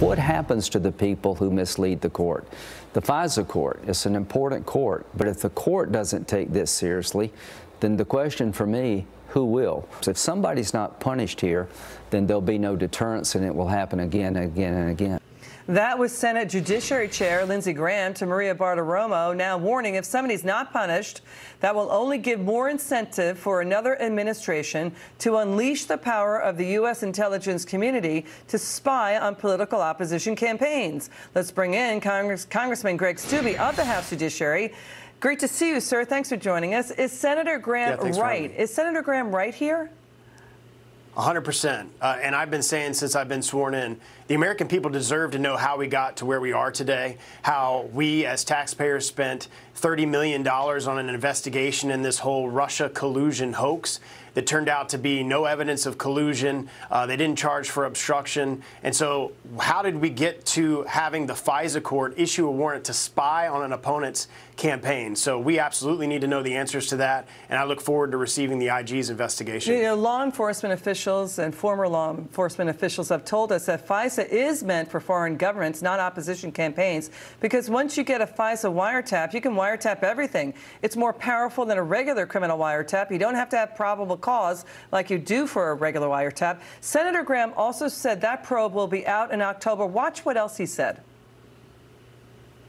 What happens to the people who mislead the court? The FISA court is an important court, but if the court doesn't take this seriously, then the question for me, who will? So if somebody's not punished here, then there'll be no deterrence, and it will happen again and again and again. That was Senate Judiciary Chair Lindsey Graham to Maria Bartiromo, now warning if somebody's not punished, that will only give more incentive for another administration to unleash the power of the U.S. intelligence community to spy on political opposition campaigns. Let's bring in Congressman Greg Steube of the House Judiciary. Great to see you, sir. Thanks for joining us. Is Senator Graham right? Is Senator Graham right here? 100%. And I've been saying since I've been sworn in, the American people deserve to know how we got to where we are today, how we as taxpayers spent $30 million on an investigation in this whole Russia collusion hoax that turned out to be no evidence of collusion. They didn't charge for obstruction. And so how did we get to having the FISA court issue a warrant to spy on an opponent's campaign? So we absolutely need to know the answers to that, and I look forward to receiving the IG's investigation. You know, law enforcement officials and former law enforcement officials have told us that FISA is meant for foreign governments, not opposition campaigns, because once you get a FISA wiretap, you can wiretap everything. It's more powerful than a regular criminal wiretap. You don't have to have probable cause like you do for a regular wiretap. Senator Graham also said that probe will be out in October. Watch what else he said.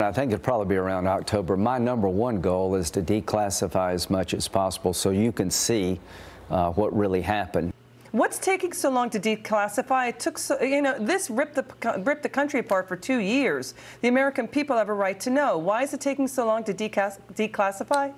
I think it'll probably be around October. My #1 goal is to declassify as much as possible so you can see what really happened. What's taking so long to declassify? It took so, you know, this ripped the country apart for 2 years. The American people have a right to know. Why is it taking so long to declassify?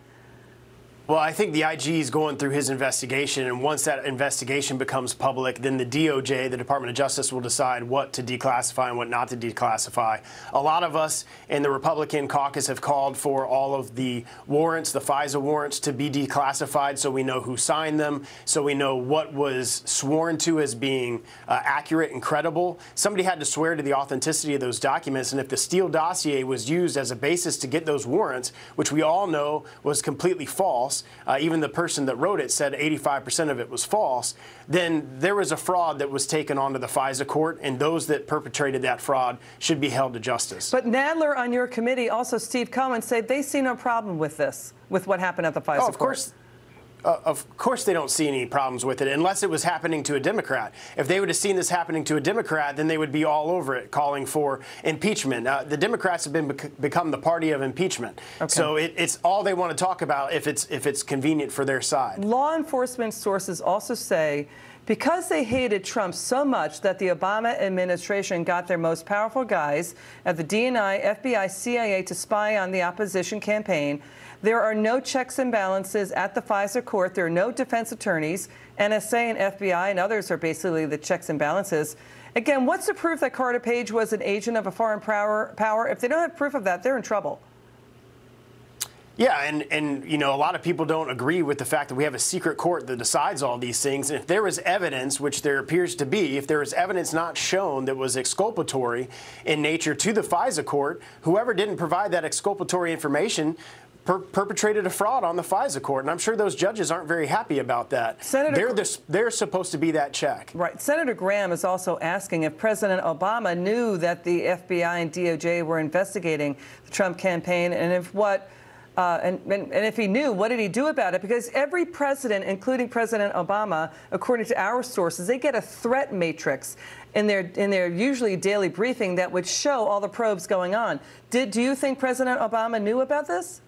Well, I think the IG is going through his investigation, and once that investigation becomes public, then the DOJ, the Department of Justice, will decide what to declassify and what not to declassify. A lot of us in the Republican caucus have called for all of the warrants, the FISA warrants, to be declassified so we know who signed them, so we know what was sworn to as being accurate and credible. Somebody had to swear to the authenticity of those documents, and if the Steele dossier was used as a basis to get those warrants, which we all know was completely false, even the person that wrote it said 85% of it was false, then there was a fraud that was taken onto the FISA court, and those that perpetrated that fraud should be held to justice. But Nadler on your committee, also Steve Cohen, said they see no problem with this, with what happened at the FISA court. Of course they don't see any problems with it, unless it was happening to a Democrat. If they would have seen this happening to a Democrat, then they would be all over it, calling for impeachment. The Democrats have become the party of impeachment. Okay. So it's all they want to talk about if it's convenient for their side. Law enforcement sources also say because they hated Trump so much that the Obama administration got their most powerful guys at the DNI, FBI, CIA to spy on the opposition campaign. There are no checks and balances at the FISA court. There are no defense attorneys. NSA and FBI and others are basically the checks and balances. Again, what's the proof that Carter Page was an agent of a foreign power? If they don't have proof of that, they're in trouble. Yeah, and you know, a lot of people don't agree with the fact that we have a secret court that decides all these things. And if there is evidence, which there appears to be, if there is evidence not shown that was exculpatory in nature to the FISA court, whoever didn't provide that exculpatory information perpetrated a fraud on the FISA court, and I'm sure those judges aren't very happy about that. They're supposed to be that check. Right. Senator Graham is also asking if President Obama knew that the FBI and DOJ were investigating the Trump campaign, and if and if he knew, what did he do about it? Because every president, including President Obama, according to our sources, they get a threat matrix in their usually daily briefing that would show all the probes going on. Do you think President Obama knew about this?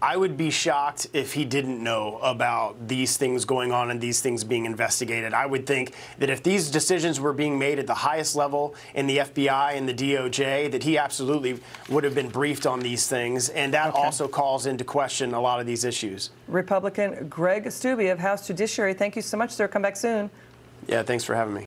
I would be shocked if he didn't know about these things going on and these things being investigated. I would think that if these decisions were being made at the highest level in the FBI and the DOJ, that he absolutely would have been briefed on these things. And that also calls into question a lot of these issues. Republican Greg Steube of House Judiciary, thank you so much, sir. Come back soon. Yeah, thanks for having me.